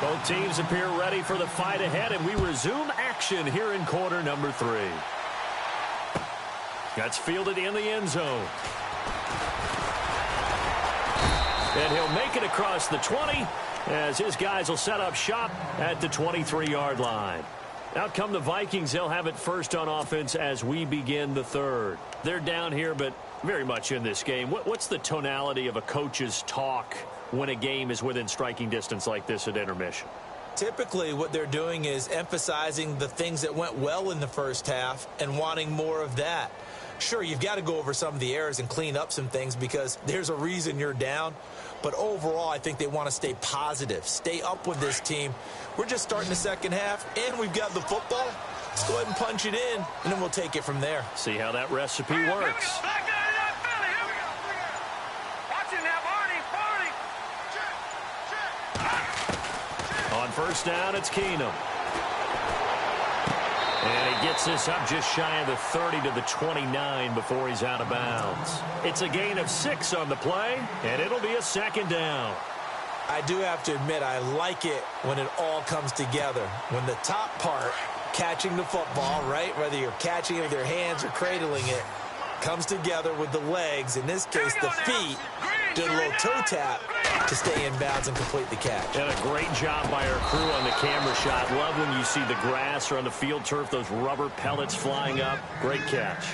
Both teams appear ready for the fight ahead, and we resume action here in quarter number 3. That's fielded in the end zone. And he'll make it across the 20 as his guys will set up shop at the 23-yard line. Out come the Vikings. They'll have it first on offense as we begin the third. They're down here, but very much in this game. What's the tonality of a coach's talk when a game is within striking distance like this at intermission? Typically, what they're doing is emphasizing the things that went well in the first half and wanting more of that. Sure, you've got to go over some of the errors and clean up some things because there's a reason you're down. But overall, I think they want to stay positive, stay up with this team. We're just starting the second half, and we've got the football. Let's go ahead and punch it in, and then we'll take it from there. See how that recipe works. On first down, it's Keenum. And he gets this up just shy of the 30 to the 29 before he's out of bounds. It's a gain of 6 on the play, and it'll be a second down. I do have to admit, I like it when it all comes together. When the top part, catching the football, right, whether you're catching it with your hands or cradling it, comes together with the legs, in this case the feet, did a little toe tap to stay in bounds and complete the catch. And a great job by our crew on the camera shot. Love when you see the grass or on the field turf, those rubber pellets flying up. Great catch.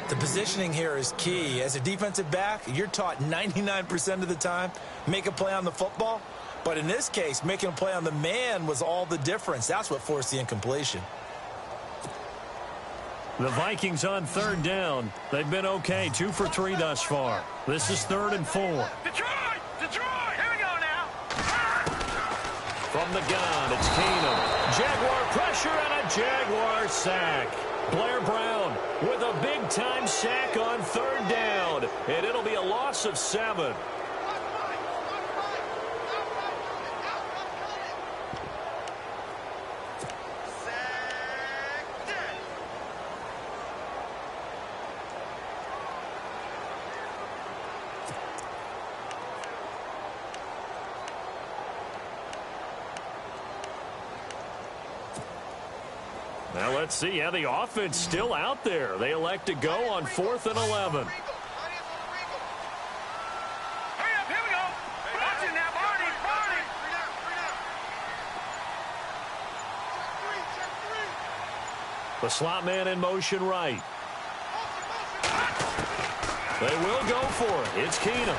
The positioning here is key. As a defensive back, you're taught 99% of the time, make a play on the football. But in this case, making a play on the man was all the difference. That's what forced the incompletion. The Vikings on third down. They've been okay, 2 for 3 thus far. This is 3rd and 4. Detroit! Here we go now! From the gun, it's Keenum. Jaguar pressure and a Jaguar sack. Blair Brown with a big-time sack on 3rd down. And it'll be a loss of 7. Now let's see how the offense still out there. They elect to go on 4th and 11. Hurry up, here we go. Watch it now, Barney. The slot man in motion right. They will go for it. It's Keenum.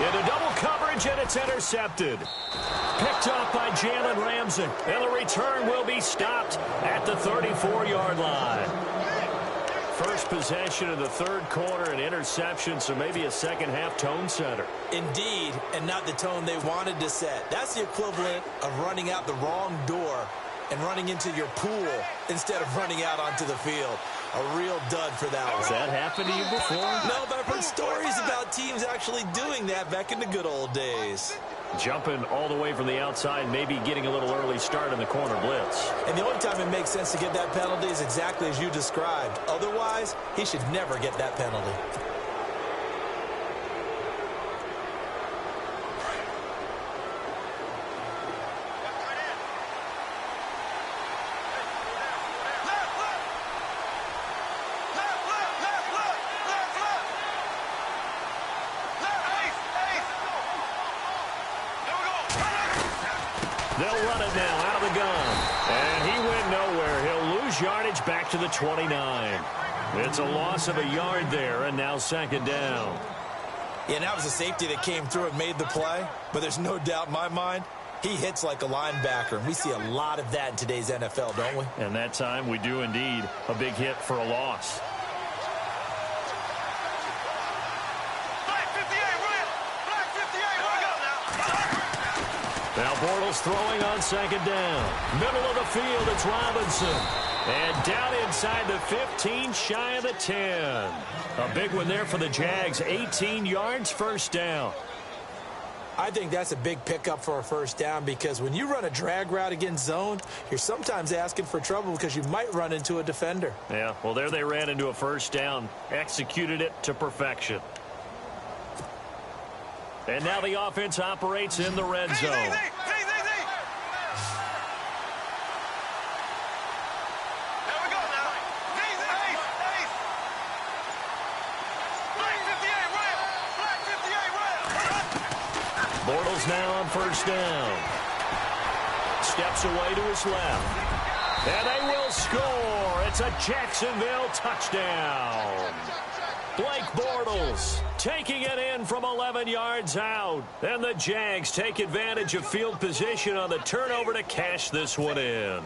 Into double coverage, and it's intercepted. Picked up by Jalen Ramsey. And the return will be stopped at the 34-yard line. First possession of the third quarter, an interception, so maybe a second-half tone setter. Indeed, and not the tone they wanted to set. That's the equivalent of running out the wrong door and running into your pool instead of running out onto the field. A real dud for that one. Has that happened to you before? No, but I've heard stories about teams actually doing that back in the good old days. Jumping all the way from the outside, maybe getting a little early start in the corner blitz. And the only time it makes sense to get that penalty is exactly as you described. Otherwise, he should never get that penalty. They'll run it now out of the gun. And he went nowhere. He'll lose yardage back to the 29. It's a loss of a yard there, and now second down. Yeah, that was a safety that came through and made the play. But there's no doubt in my mind, he hits like a linebacker. And we see a lot of that in today's NFL, don't we? And that time we do indeed. A big hit for a loss. Now Bortles throwing on second down. Middle of the field, it's Robinson. And down inside the 15, shy of the 10. A big one there for the Jags. 18 yards, first down. I think that's a big pickup for a first down because when you run a drag route against zone, you're sometimes asking for trouble because you might run into a defender. Yeah, well, there they ran into a first down. Executed it to perfection. And now the offense operates in the red zone. Here we go now. Flag 58 rail. Bortles now on first down. Steps away to his left. And they will score. It's a Jacksonville touchdown. Blake Bortles taking it in from 11 yards out. And the Jags take advantage of field position on the turnover to cash this one in.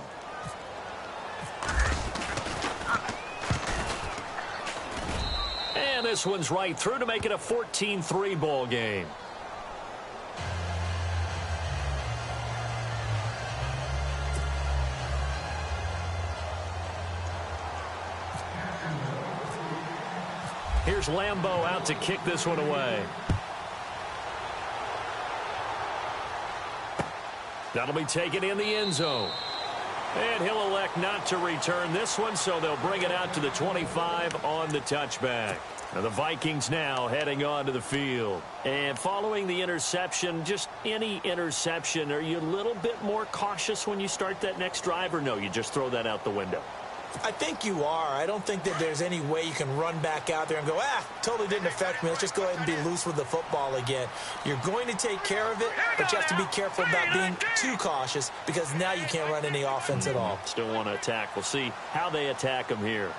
And this one's right through to make it a 14-3 ball game. Here's Lambeau out to kick this one away. That'll be taken in the end zone. And he'll elect not to return this one, so they'll bring it out to the 25 on the touchback. Now the Vikings now heading on to the field. And following the interception, just any interception, are you a little bit more cautious when you start that next drive, or no, you just throw that out the window? I think you are. I don't think that there's any way you can run back out there and go, totally didn't affect me. Let's just go ahead and be loose with the football again. You're going to take care of it, but you have to be careful about being too cautious because now you can't run any offense at all. Still want to attack. We'll see how they attack him here.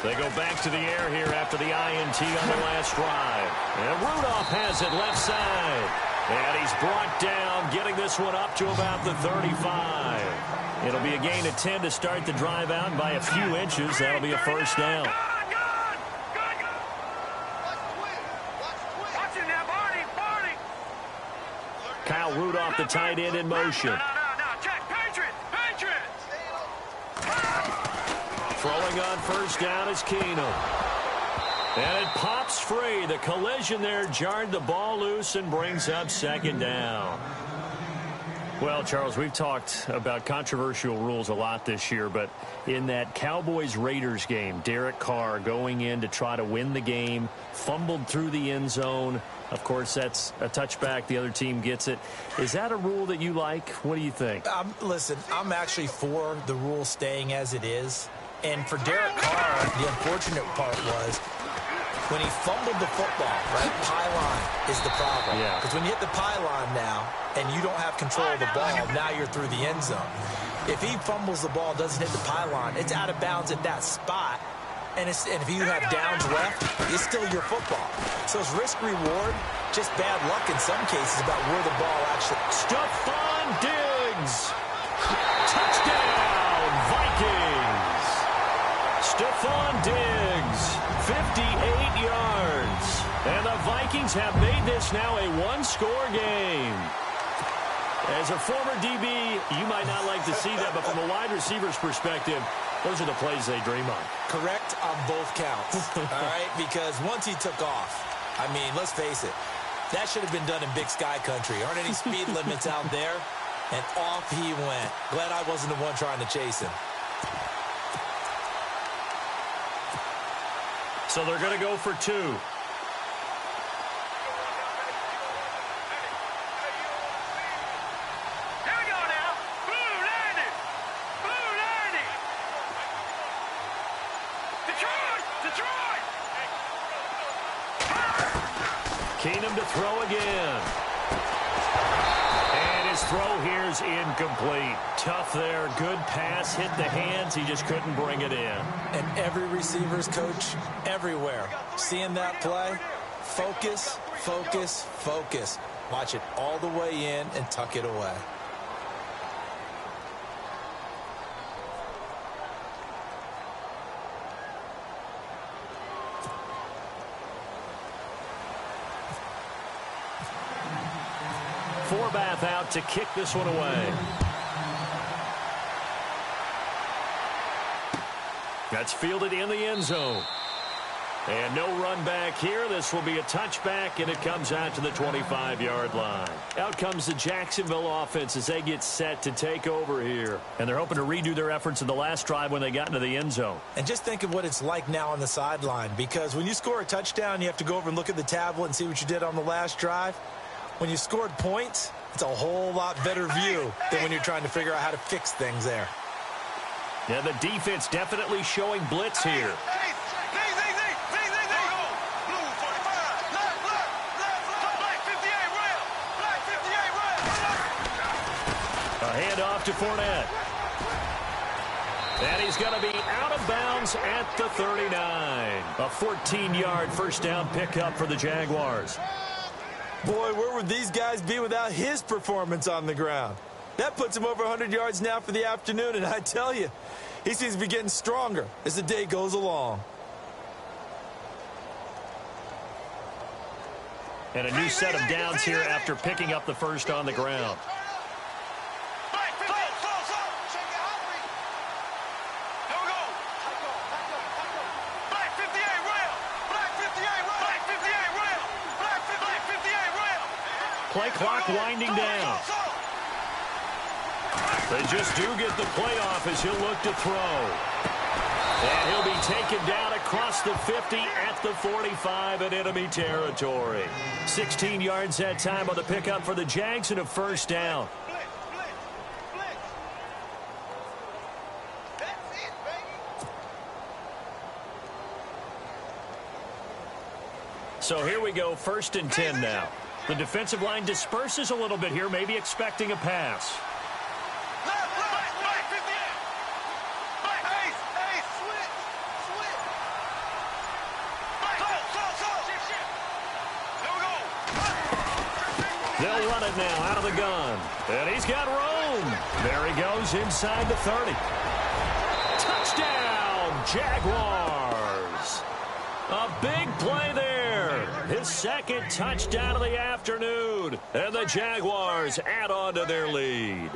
They go back to the air here after the INT on the last drive. And Rudolph has it left side. And he's brought down, getting this one up to about the 35. It'll be a gain of 10 to start the drive out, and by a few inches, that'll be a first down. Watch it now, Barney. Kyle Rudolph, the tight end, in motion. No. Check. Patriots. Throwing on first down is Keenum. And it pops free. The collision there jarred the ball loose and brings up second down. Well, Charles, we've talked about controversial rules a lot this year, but in that Cowboys-Raiders game, Derek Carr going in to try to win the game, fumbled through the end zone. Of course, that's a touchback. The other team gets it. Is that a rule that you like? What do you think? Listen, I'm actually for the rule staying as it is. And for Derek Carr, the unfortunate part was when he fumbled the football, right? Pylon is the problem. Yeah. Because when you hit the pylon now and you don't have control of the ball, now you're through the end zone. If he fumbles the ball, doesn't hit the pylon, it's out of bounds at that spot. And if you have downs left, it's still your football. So it's risk-reward, just bad luck in some cases about where the ball actually... Stephon Diggs! Touchdown, Vikings! Stephon Diggs, 58 yards. And the Vikings have made this now a one-score game. As a former DB, you might not like to see that, but from a wide receiver's perspective, those are the plays they dream of. Correct on both counts, all right? Because once he took off, I mean, let's face it, that should have been done in Big Sky Country. Aren't any speed limits out there? And off he went. Glad I wasn't the one trying to chase him. So they're going to go for two. Keenum to throw again. And his throw here is incomplete. Tough there. Good pass. Hit the hands. He just couldn't bring it in. And every receiver's coach everywhere. Seeing that play, focus, focus, focus. Watch it all the way in and tuck it away. Forbath out to kick this one away. That's fielded in the end zone. And no run back here. This will be a touchback, and it comes out to the 25-yard line. Out comes the Jacksonville offense as they get set to take over here. And they're hoping to redo their efforts in the last drive when they got into the end zone. And just think of what it's like now on the sideline, because when you score a touchdown, you have to go over and look at the tablet and see what you did on the last drive. When you scored points, it's a whole lot better view than when you're trying to figure out how to fix things there. Yeah, the defense definitely showing blitz here. A handoff to Fournette. And he's going to be out of bounds at the 39. A 14-yard first down pickup for the Jaguars. Boy, where would these guys be without his performance on the ground? That puts him over 100 yards now for the afternoon, and I tell you, he seems to be getting stronger as the day goes along. And a new set of downs here after picking up the first on the ground. Play clock winding down. They just do get the playoff as he'll look to throw. And he'll be taken down across the 50 at the 45 in enemy territory. 16 yards that time on the pickup for the Jags and a first down. So here we go, 1st and 10 now. The defensive line disperses a little bit here, maybe expecting a pass. They'll run it now out of the gun. And he's got room. There he goes inside the 30. Touchdown, Jaguars. A big play there. His second touchdown of the afternoon. And the Jaguars add on to their lead.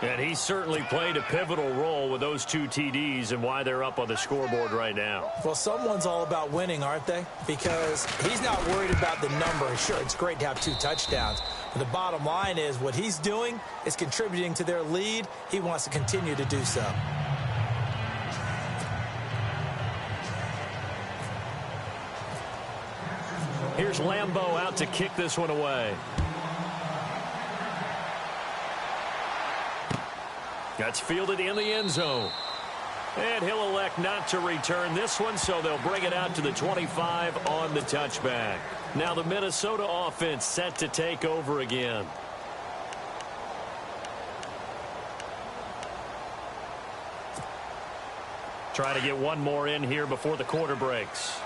And he certainly played a pivotal role with those 2 TDs and why they're up on the scoreboard right now. Well, someone's all about winning, aren't they? Because he's not worried about the number. Sure, it's great to have 2 touchdowns. But the bottom line is what he's doing is contributing to their lead. He wants to continue to do so. Here's Lambeau out to kick this one away. That's fielded in the end zone. And he'll elect not to return this one, so they'll bring it out to the 25 on the touchback. Now the Minnesota offense set to take over again. Try to get one more in here before the quarter breaks.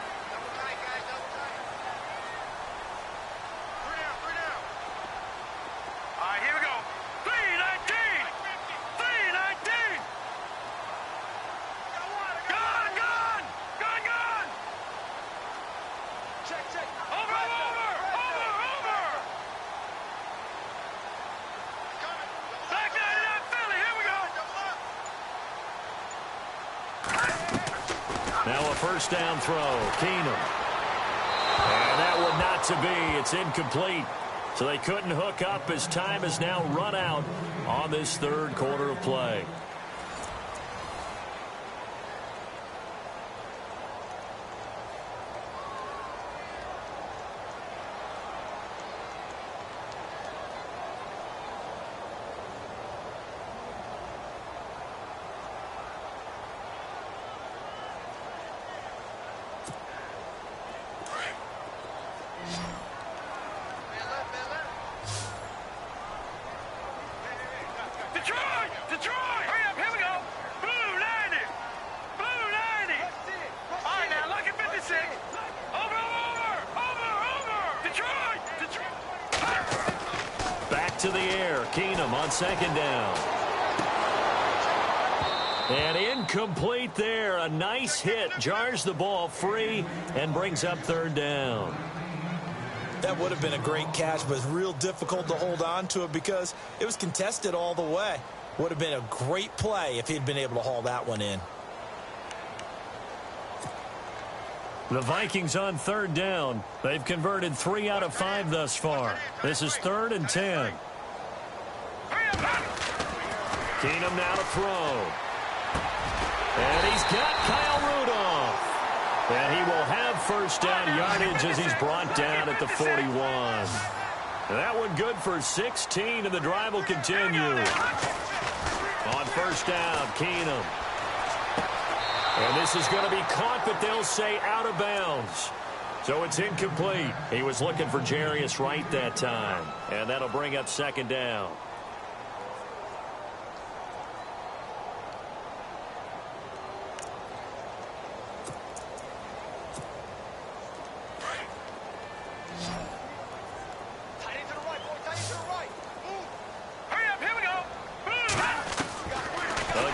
Now a first down throw. Keenum. And that one not to be. It's incomplete. So they couldn't hook up as time has now run out on this 3rd quarter of play. To the air. Keenum on 2nd down. And incomplete there. A nice hit. Jars the ball free and brings up 3rd down. That would have been a great catch, but it's real difficult to hold on to it because it was contested all the way. Would have been a great play if he'd been able to haul that one in. The Vikings on third down. They've converted 3 out of 5 thus far. This is 3rd and 10. Keenum now to throw. And he's got Kyle Rudolph. And he will have first down yardage as he's brought down at the 41. That one good for 16, and the drive will continue. On first down, Keenum. And this is going to be caught, but they'll say out of bounds. So it's incomplete. He was looking for Jarius Wright that time. And that'll bring up second down.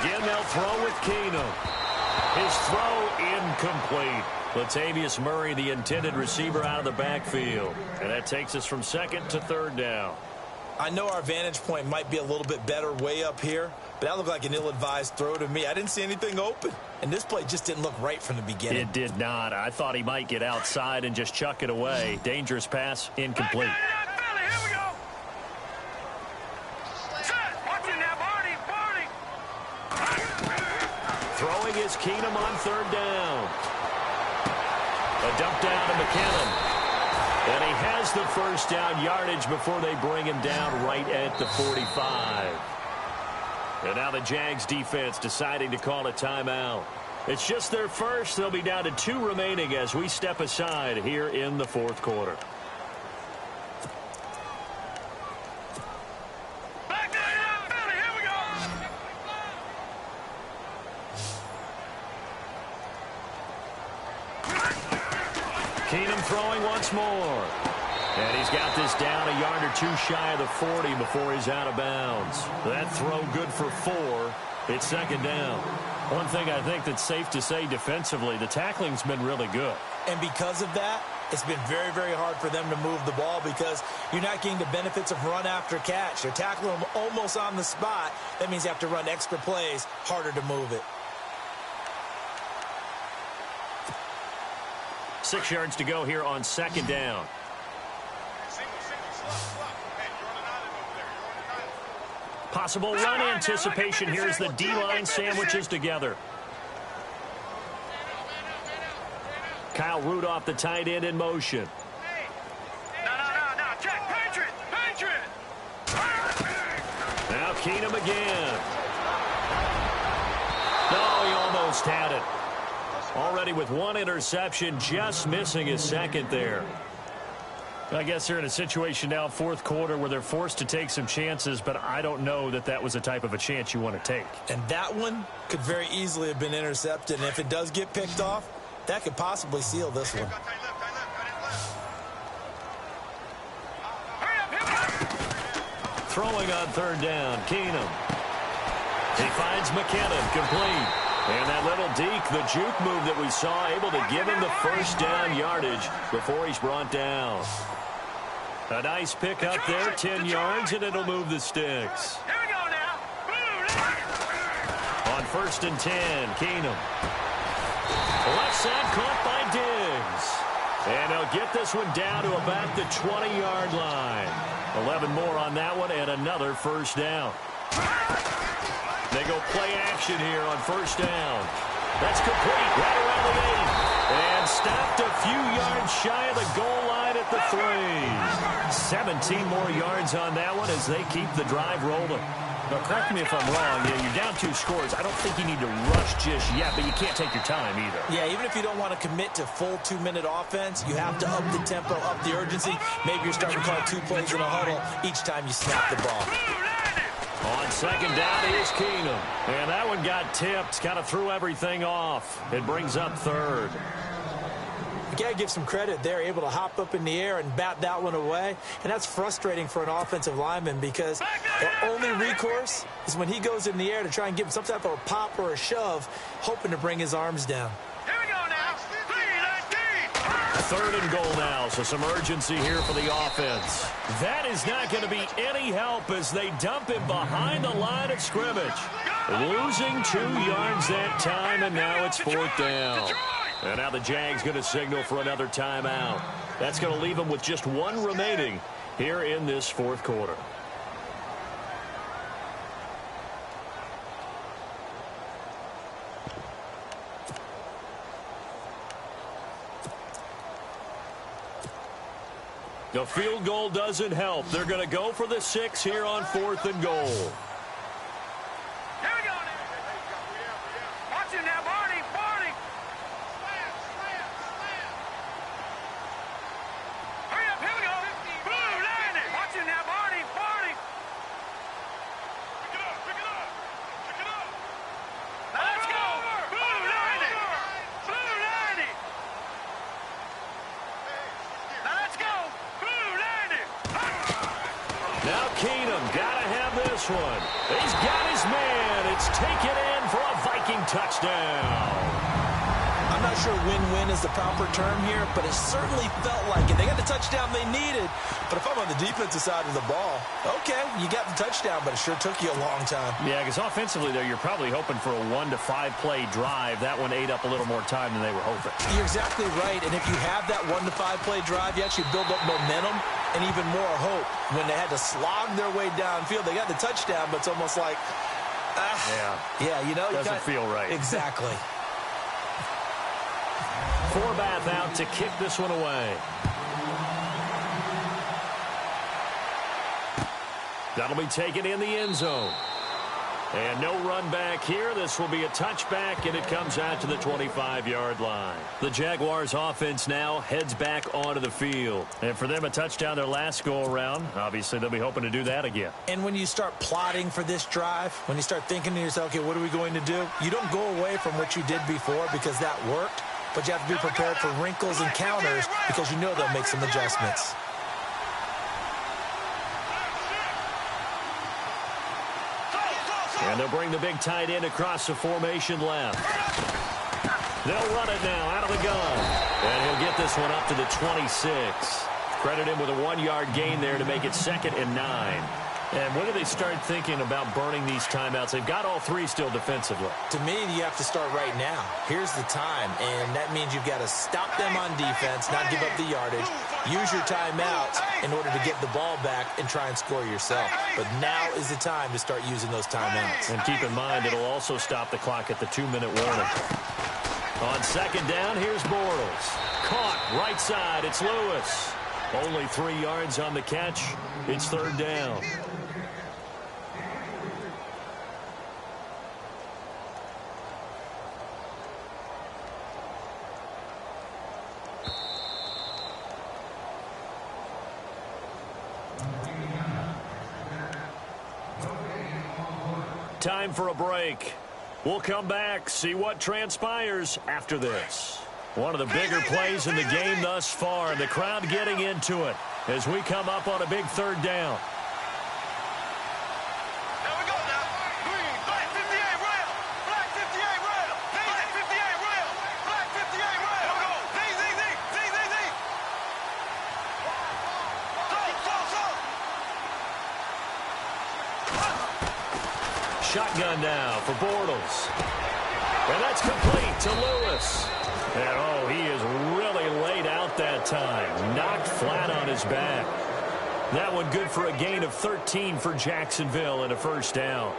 Again, they'll throw with Keenum. His throw incomplete. Latavius Murray, the intended receiver, out of the backfield. And that takes us from 2nd to 3rd down. I know our vantage point might be a little bit better way up here, but that looked like an ill-advised throw to me. I didn't see anything open, and this play just didn't look right from the beginning. It did not. I thought he might get outside and just chuck it away. Dangerous pass, incomplete. Throwing is Keenum on 3rd down. A dump down to McKinnon. And he has the first down yardage before they bring him down right at the 45. And now the Jags defense deciding to call a timeout. It's just their first. They'll be down to 2 remaining as we step aside here in the 4th quarter. Keenum throwing once more. And he's got this down a yard or 2 shy of the 40 before he's out of bounds. That throw good for 4. It's second down. One thing I think that's safe to say defensively, the tackling's been really good. And because of that, it's been very, very hard for them to move the ball because you're not getting the benefits of run after catch. You're tackling them almost on the spot. That means you have to run extra plays, harder to move it. 6 yards to go here on second down. Possible run anticipation. Here's the D-line sandwiches together. Kyle Rudolph, the tight end, in motion. No, check, Patriot. Now Keenum again. No, he almost had it. Already with 1 interception, just missing his 2nd there. I guess they're in a situation now, 4th quarter, where they're forced to take some chances, but I don't know that that was the type of a chance you want to take. And that one could very easily have been intercepted, and if it does get picked off, that could possibly seal this one. Throwing on 3rd down, Keenum. He finds McKinnon, complete. And that little deke, the juke move that we saw, able to give him the first down yardage before he's brought down. A nice pick up there, 10 yards, and it'll move the sticks. Here we go now. On 1st and 10, Keenum. Left side caught by Diggs. And he'll get this one down to about the 20-yard line. 11 more on that one, and another first down. They go play action here on first down. That's complete right around the 8. And stopped a few yards shy of the goal line at the 3. 17 more yards on that one as they keep the drive rolling. Now, correct me if I'm wrong. You're down 2 scores. I don't think you need to rush just yet, but you can't take your time either. Yeah, even if you don't want to commit to full 2-minute offense, you have to up the tempo, up the urgency. Maybe you're starting to call 2 plays in a huddle each time you snap the ball. On second down is Keenum. And that one got tipped. Kind of threw everything off. It brings up 3rd. You got to give some credit. They're able to hop up in the air and bat that one away. And that's frustrating for an offensive lineman because the only recourse is when he goes in the air to try and give him some type of a pop or a shove, hoping to bring his arms down. Here we go now. 3rd and goal now, so some urgency here for the offense. That is not going to be any help as they dump him behind the line of scrimmage. Losing 2 yards that time, and now it's 4th down. And now the Jags going to signal for another timeout. That's going to leave them with just one remaining here in this fourth quarter. The field goal doesn't help. They're going to go for the 6 here on 4th and goal. Here we go. Watch it now, Barney. Barney. Hurry up. Here we go. Blue, land it. Watch it now, Barney. Barney. Pick it up. Pick it up. Pick it up. Now let's go. Blue, land it. Blue, land it. Now let's go. Now Keenum got to have this one. He's got his man. It's taken in for a Viking touchdown. I'm not sure win-win is the proper term here, but it certainly felt like it. They got the touchdown they needed. But if I'm on the defensive side of the ball, okay, you got the touchdown, but it sure took you a long time. Yeah, because offensively, though, you're probably hoping for a 1 to 5 play drive. That one ate up a little more time than they were hoping. You're exactly right, and if you have that 1 to 5 play drive, you actually build up momentum and even more hope. When they had to slog their way downfield, they got the touchdown, but it's almost like, yeah, you know, doesn't feel right. Exactly. Forbath out to kick this one away. That'll be taken in the end zone. And no run back here. This will be a touchback, and it comes out to the 25-yard line. The Jaguars offense now heads back onto the field. And for them, a touchdown their last go-around. Obviously, they'll be hoping to do that again. And when you start plotting for this drive, when you start thinking to yourself, okay, what are we going to do? You don't go away from what you did before because that worked, but you have to be prepared for wrinkles and counters because you know they'll make some adjustments. And they'll bring the big tight end across the formation left. They'll run it now out of the gun. And he'll get this one up to the 26. Credit him with a 1-yard gain there to make it 2nd and 9. And when do they start thinking about burning these timeouts? They've got all 3 still defensively. To me, you have to start right now. Here's the time, and that means you've got to stop them on defense, not give up the yardage, use your timeouts in order to get the ball back and try and score yourself. But now is the time to start using those timeouts. And keep in mind, it'll also stop the clock at the 2-minute warning. On 2nd down, here's Bortles. Caught right side, it's Lewis. Only 3 yards on the catch. It's 3rd down. Time for a break. We'll come back, see what transpires after this. One of the bigger plays in the game thus far, and the crowd getting into it as we come up on a big 3rd down. There we go now. Green, black 58 rail. Black 58 rail. Black 58 rail. Black 58 rail. Here we go. Z. Shotgun now for Bortles. And that's complete to Lewis. And, oh, he is really laid out that time. Knocked flat on his back. That one good for a gain of 13 for Jacksonville and a 1st down.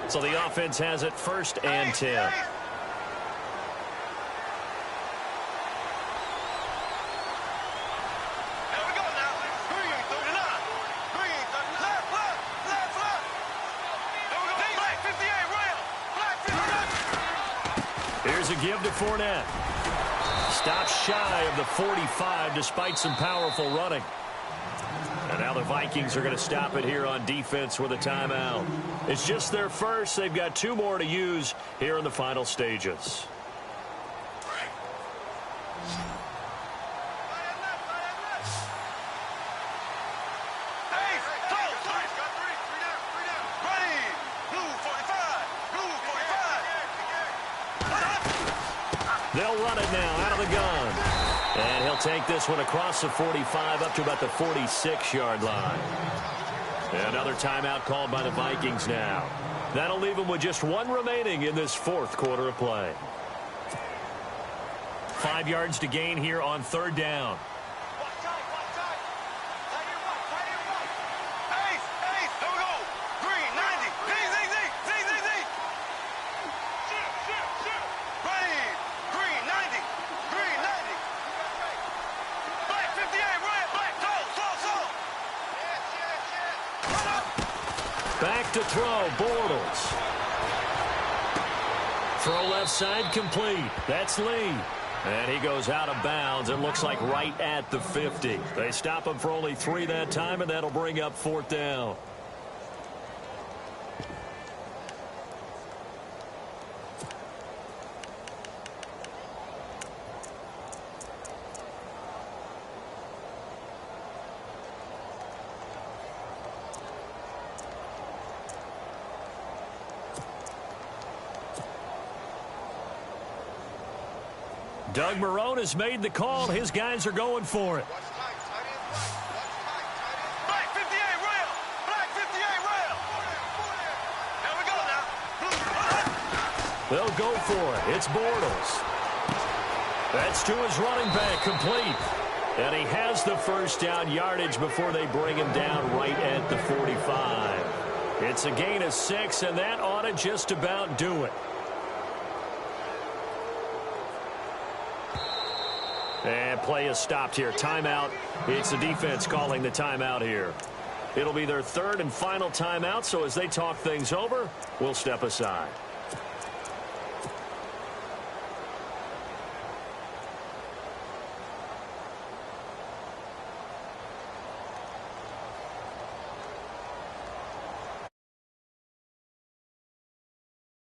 So the offense has it 1st and 10. Here's a give to Fournette. Stops shy of the 45 despite some powerful running. And now the Vikings are going to stop it here on defense with a timeout. It's just their first. They've got 2 more to use here in the final stages. They'll run it now out of the gun. And he'll take this one across the 45 up to about the 46-yard line. Another timeout called by the Vikings now. That'll leave them with just one remaining in this fourth quarter of play. 5 yards to gain here on third down. Back to throw, Bortles. Throw left side complete. That's Lee. And he goes out of bounds. It looks like right at the 50. They stop him for only 3 that time, and that'll bring up fourth down. Doug Marrone has made the call. His guys are going for it. Black 58 rail. Black 58 rail. There we go now. They'll go for it. It's Bortles. That's to his running back, complete. And he has the first down yardage before they bring him down right at the 45. It's a gain of 6, and that ought to just about do it. And play is stopped here. Timeout. It's the defense calling the timeout here. It'll be their third and final timeout, so as they talk things over, we'll step aside.